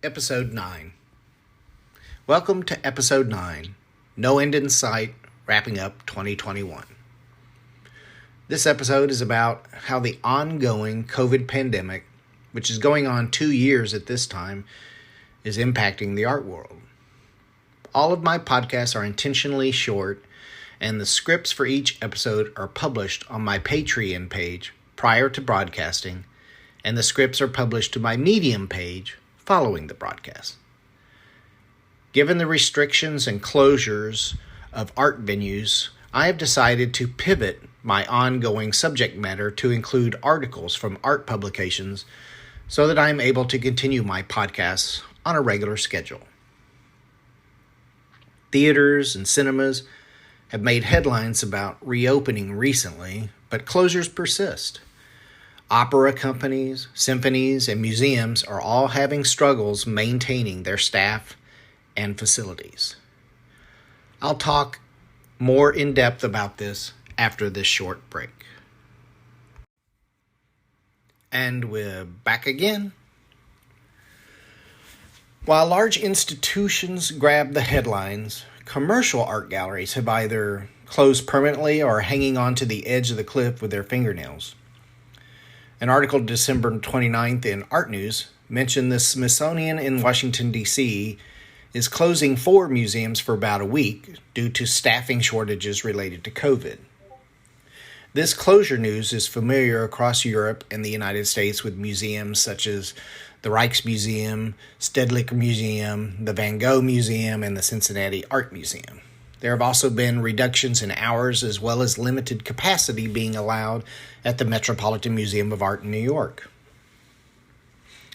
Episode 9. Welcome to Episode 9, No End in Sight, wrapping up 2021. This episode is about how the ongoing COVID pandemic, which is going on 2 years at this time, is impacting the art world. All of my podcasts are intentionally short, and the scripts for each episode are published on my Patreon page prior to broadcasting, and the scripts are published to my Medium page following the broadcast. Given the restrictions and closures of art venues, I have decided to pivot my ongoing subject matter to include articles from art publications so that I am able to continue my podcasts on a regular schedule. Theaters and cinemas have made headlines about reopening recently, but closures persist. Opera companies, symphonies, and museums are all having struggles maintaining their staff and facilities. I'll talk more in depth about this after this short break. And we're back again. While large institutions grab the headlines, commercial art galleries have either closed permanently or are hanging on to the edge of the cliff with their fingernails. An article December 29th in Art News mentioned the Smithsonian in Washington, D.C. is closing 4 museums for about a week due to staffing shortages related to COVID. This closure news is familiar across Europe and the United States with museums such as the Rijksmuseum, Stedelijk Museum, the Van Gogh Museum, and the Cincinnati Art Museum. There have also been reductions in hours as well as limited capacity being allowed at the Metropolitan Museum of Art in New York.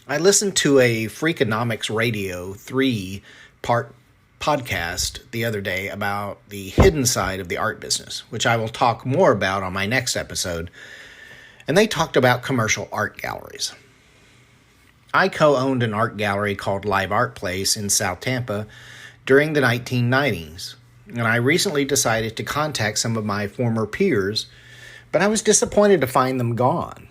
I listened to a Freakonomics Radio 3-part podcast the other day about the hidden side of the art business, which I will talk more about on my next episode, and they talked about commercial art galleries. I co-owned an art gallery called Live Art Place in South Tampa during the 1990s. And I recently decided to contact some of my former peers, but I was disappointed to find them gone.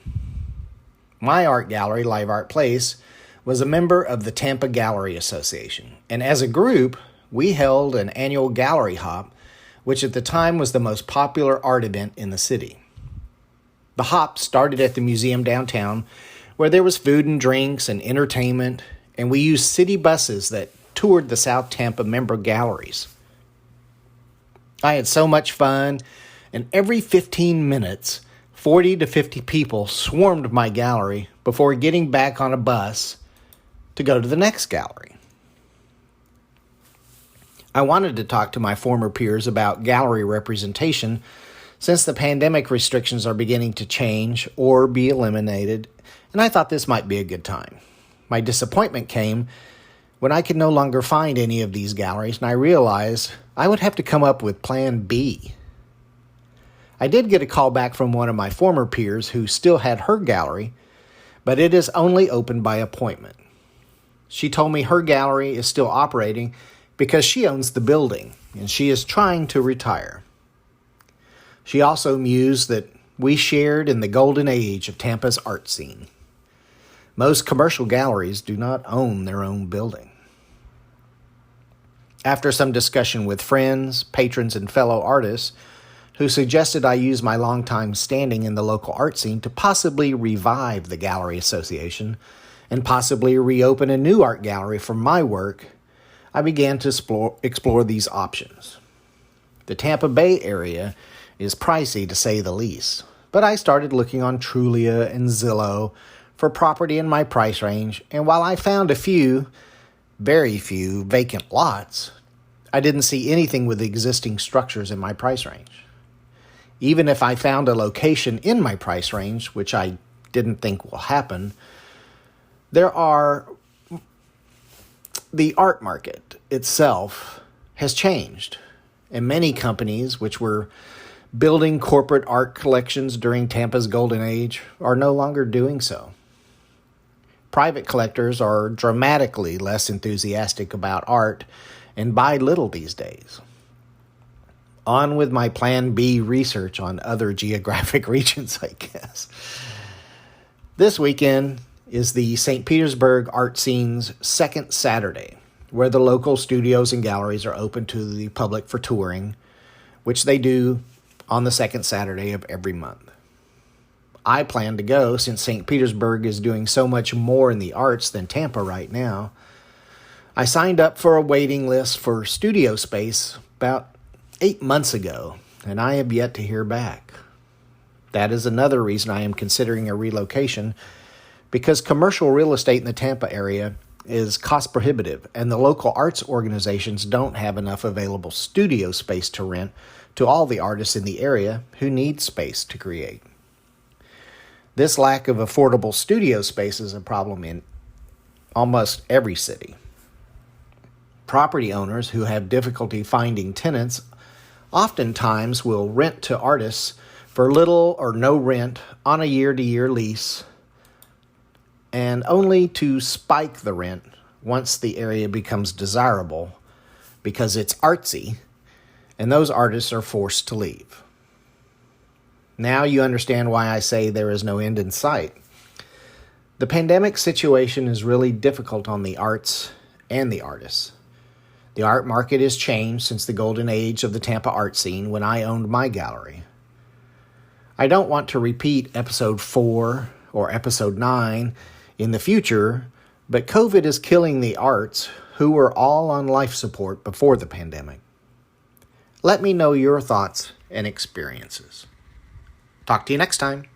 My art gallery, Live Art Place, was a member of the Tampa Gallery Association, and as a group, we held an annual gallery hop, which at the time was the most popular art event in the city. The hop started at the museum downtown, where there was food and drinks and entertainment, and we used city buses that toured the South Tampa member galleries. I had so much fun, and every 15 minutes, 40 to 50 people swarmed my gallery before getting back on a bus to go to the next gallery. I wanted to talk to my former peers about gallery representation since the pandemic restrictions are beginning to change or be eliminated, and I thought this might be a good time. My disappointment came when I could no longer find any of these galleries, and I realized I would have to come up with Plan B. I did get a call back from one of my former peers who still had her gallery, but it is only open by appointment. She told me her gallery is still operating because she owns the building, and she is trying to retire. She also mused that we shared in the golden age of Tampa's art scene. Most commercial galleries do not own their own building. After some discussion with friends, patrons, and fellow artists who suggested I use my longtime standing in the local art scene to possibly revive the Gallery Association and possibly reopen a new art gallery for my work, I began to explore these options. The Tampa Bay area is pricey to say the least, but I started looking on Trulia and Zillow for property in my price range, and while I found a few, very few, vacant lots, I didn't see anything with existing structures in my price range. Even if I found a location in my price range, which I didn't think will happen, the art market itself has changed, and many companies which were building corporate art collections during Tampa's golden age are no longer doing so. Private collectors are dramatically less enthusiastic about art and buy little these days. On with my Plan B research on other geographic regions, I guess. This weekend is the St. Petersburg art scene's second Saturday, where the local studios and galleries are open to the public for touring, which they do on the second Saturday of every month. I plan to go since St. Petersburg is doing so much more in the arts than Tampa right now. I signed up for a waiting list for studio space about 8 months ago, and I have yet to hear back. That is another reason I am considering a relocation, because commercial real estate in the Tampa area is cost prohibitive, and the local arts organizations don't have enough available studio space to rent to all the artists in the area who need space to create. This lack of affordable studio space is a problem in almost every city. Property owners who have difficulty finding tenants oftentimes will rent to artists for little or no rent on a year-to-year lease, and only to spike the rent once the area becomes desirable because it's artsy, and those artists are forced to leave. Now you understand why I say there is no end in sight. The pandemic situation is really difficult on the arts and the artists. The art market has changed since the golden age of the Tampa art scene when I owned my gallery. I don't want to repeat episode 4 or episode 9 in the future, but COVID is killing the arts who were all on life support before the pandemic. Let me know your thoughts and experiences. Talk to you next time.